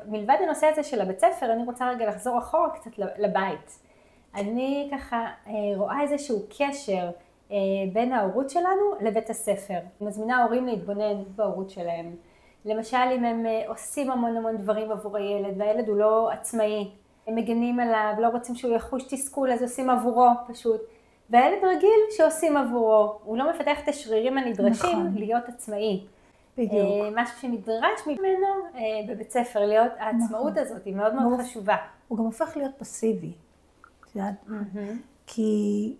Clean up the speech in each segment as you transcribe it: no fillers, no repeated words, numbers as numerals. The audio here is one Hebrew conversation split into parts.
מלבד הנושא הזה של הבית ספר, אני רוצה רגע לחזור אחורה קצת לבית. אני ככה רואה איזשהו קשר בין ההורות שלנו לבית הספר. אני מזמינה הורים להתבונן בהורות שלהם. למשל, אם הם עושים המון דברים עבור הילד, והילד הוא לא עצמאי, הם מגנים עליו, לא רוצים שהוא יחוש תסכול, אז עושים עבורו פשוט. והילד רגיל שעושים עבורו, הוא לא מפתח את השרירים הנדרשים להיות עצמאי. בדיוק. משהו שנדרש ממנו בבית ספר, להיות העצמאות הזאת, היא מאוד מאוד חשובה. הוא גם הופך להיות פסיבי, את יודעת? כי,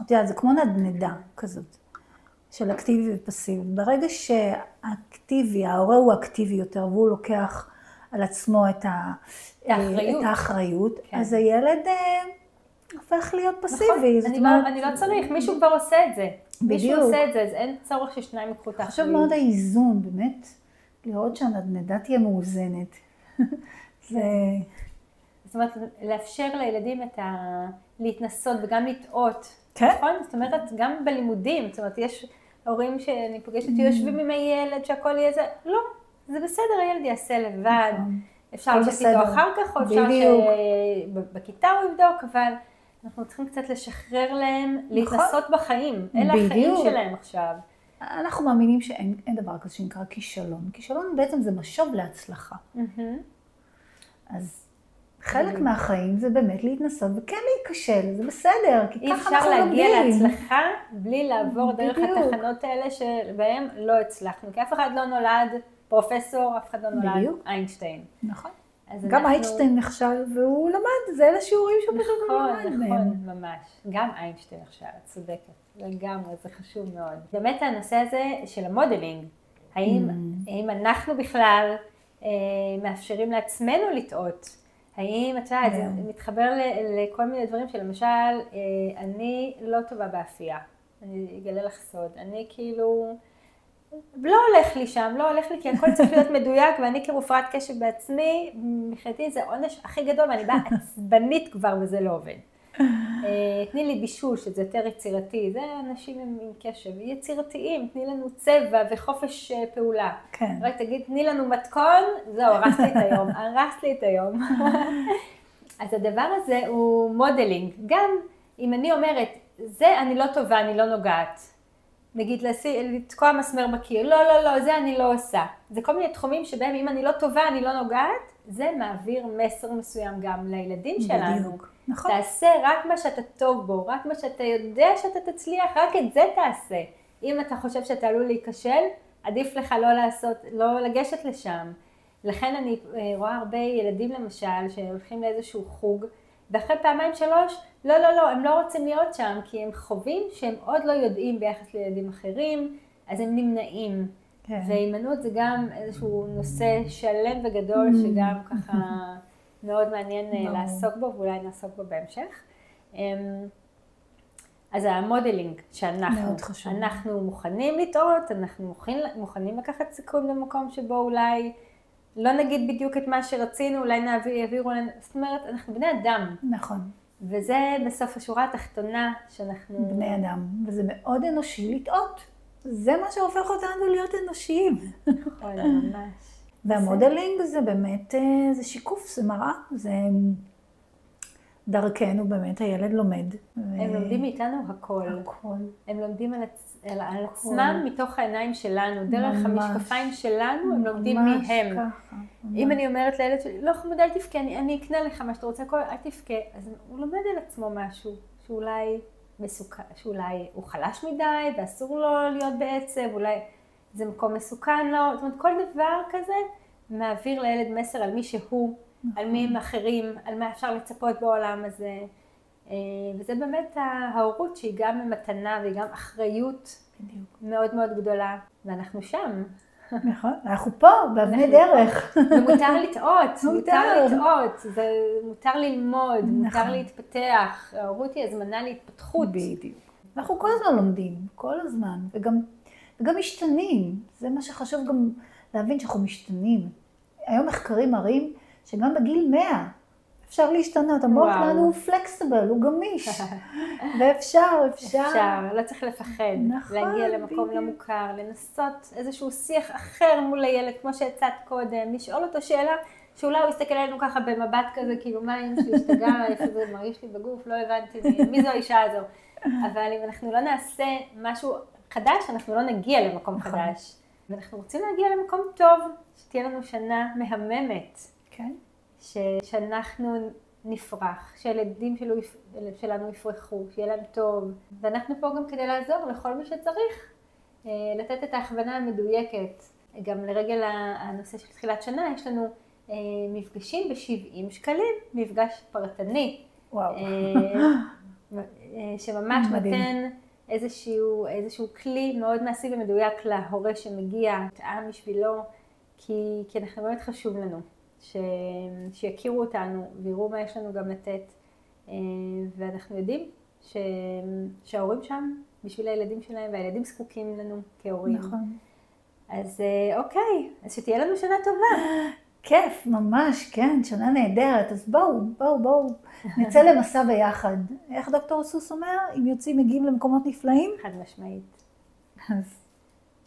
את יודעת, זה כמו נדנדה כזאת, של אקטיבי ופסיבי. ברגע שהאקטיבי, ההורה הוא אקטיבי יותר, והוא לוקח על עצמו את האחריות, אז הילד הופך להיות פסיבי. אני לא צריך, מישהו כבר עושה את זה. מישהו עושה את זה, אז אין צורך ששניים יקחו את האחריות. חשוב מאוד האיזון, באמת, לראות שהנדנדה תהיה מאוזנת. זאת אומרת, לאפשר לילדים להתנסות וגם לטעות. נכון? זאת אומרת, גם בלימודים, זאת אומרת, יש הורים שאני פוגשת, יושבים עם הילד שהכל יהיה זה, לא, זה בסדר, הילד יעשה לבד. אפשר לשבת איתו אחר כך, או אפשר שבכיתה הוא יבדוק, אבל אנחנו צריכים קצת לשחרר להם, להתנסות בחיים. אלה החיים שלהם עכשיו. אנחנו מאמינים שאין דבר כזה שנקרא כישלון. כישלון בעצם זה משוב להצלחה. אז חלק מהחיים זה באמת להתנסות וכן להיכשל, זה בסדר, כי ככה אנחנו לומדים. אי אפשר להגיע להצלחה בלי לעבור דרך התחנות האלה שבהם לא הצלחנו. כי אף אחד לא נולד פרופסור, אף אחד לא נולד איינשטיין. נכון. גם איינשטיין נכשל והוא למד, זה אלה שיעורים שהוא פשוט לא למד מהם. נכון, ממש. גם איינשטיין נכשל, את צודקת. לגמרי, זה חשוב מאוד. באמת הנושא הזה של המודלינג, האם אנחנו בכלל מאפשרים לעצמנו לטעות? האם, את יודעת, זה מתחבר לכל מיני דברים שלמשל, אני לא טובה באפייה. אני אגלה לך סוד. אני כאילו, לא הולך לי שם, לא הולך לי, כי הכל צריך להיות מדויק, ואני כרופאת קשב בעצמי, מבחינתי זה עונש הכי גדול, ואני באה עצבנית כבר, וזה לא עובד. תני לי בישול, שזה יותר יצירתי, זה אנשים עם קשב, יצירתיים, תני לנו צבע וחופש פעולה. רק תגיד, תני לנו מתכון, זהו, הרסת לי את היום. אז הדבר הזה הוא מודלינג. גם אם אני אומרת, זה אני לא טובה, אני לא נוגעת. נגיד, לתקוע מסמר בקיר, לא, זה אני לא עושה. זה כל מיני תחומים שבהם אם אני לא טובה, אני לא נוגעת, זה מעביר מסר מסוים גם לילדים שלנו. נכון. תעשה רק מה שאתה טוב בו, רק מה שאתה יודע שאתה תצליח, רק את זה תעשה. אם אתה חושב שאתה עלול להיכשל, עדיף לך לא לגשת לשם. לכן אני רואה הרבה ילדים למשל שהולכים לאיזשהו חוג, ואחרי פעמיים 3, לא, הם לא רוצים להיות שם, כי הם חווים שהם עוד לא יודעים ביחס לילדים אחרים, אז הם נמנעים. והימנעות זה גם איזשהו נושא שלם וגדול, שגם ככה מאוד מעניין לעסוק בו, ואולי נעסוק בו בהמשך. אז המודלינג שאנחנו מוכנים לטעות, אנחנו מוכנים לקחת סיכון במקום שבו אולי לא נגיד בדיוק את מה שרצינו, אולי יעבירו לנו, זאת אומרת, אנחנו בני אדם. נכון. וזה בסוף השורה התחתונה שאנחנו בני אדם, וזה מאוד אנושי לטעות. זה מה שהופך אותנו להיות אנושיים. נכון, ממש. והמודלינג זה באמת, זה שיקוף, זה מראה, זה דרכנו באמת, הילד לומד. הם לומדים מאיתנו הכל. הם לומדים על עצמם מתוך העיניים שלנו, דרך המשקפיים שלנו, הם לומדים מהם. אם אני אומרת לילד שלי, לא חמודה, אל תבכה, אני אקנה לך מה שאתה רוצה, אל תבכה. אז הוא לומד על עצמו משהו, שאולי הוא חלש מדי, ואסור לו להיות בעצב, אולי זה מקום מסוכן לו. זאת אומרת, כל דבר כזה מעביר לילד מסר על מי שהוא, על מי הם אחרים, על מה אפשר לצפות בעולם הזה. וזה באמת ההורות שהיא גם מתנה והיא גם אחריות מאוד מאוד גדולה. ואנחנו שם. נכון, אנחנו פה, באבני דרך. ומותר לטעות, מותר ללמוד, מותר להתפתח. ההורות היא הזמנה להתפתחות. בדיוק. אנחנו כל הזמן לומדים, כל הזמן, וגם משתנים. זה מה שחשוב גם להבין שאנחנו משתנים. היום מחקרים מראים שגם בגיל 100 אפשר להשתנות. המוח שלנו הוא פלקסיבל, הוא גמיש. ואפשר. לא צריך לפחד. להגיע למקום לא מוכר, לנסות איזשהו שיח אחר מול הילד, כמו שהצעת קודם, לשאול אותו שאלה שאולי הוא יסתכל עלינו ככה במבט כזה, כאילו מה אמא שלי השתגעה, איפה זה מרגיש לי בגוף, לא הבנתי מי זו האישה הזו. אבל אם אנחנו לא נעשה משהו חדש, אנחנו לא נגיע למקום חדש. ואנחנו רוצים להגיע למקום טוב, שתהיה לנו שנה מהממת. כן. שאנחנו נפרח, שהילדים שלנו יפרחו, שיהיה להם טוב. ואנחנו פה גם כדי לעזור לכל מי שצריך, לתת את ההכוונה המדויקת. גם לרגל הנושא של תחילת שנה, יש לנו מפגשים ב70 שקלים, מפגש פרטני. וואו. שממש נותן איזשהו כלי מאוד מעשי ומדויק להורה שמגיע, טעם בשבילו, כי אנחנו באמת חשוב לנו. שיכירו אותנו ויראו מה יש לנו גם לתת. ואנחנו יודעים שההורים שם בשביל הילדים שלהם, והילדים זקוקים לנו כהורים. נכון. אז אוקיי, אז שתהיה לנו שנה טובה. כיף, ממש, כן, שנה נהדרת. אז בואו, נצא למסע ביחד. איך דוקטור סוס אומר? אם יוצאים מגיעים למקומות נפלאים? חד משמעית.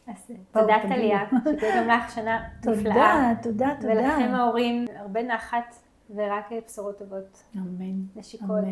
אז תודה טליה, שתהיה גם לך שנה נפלאה. תודה. ולכם ההורים, הרבה נחת ורק בשורות טובות. אמן. נשיקות.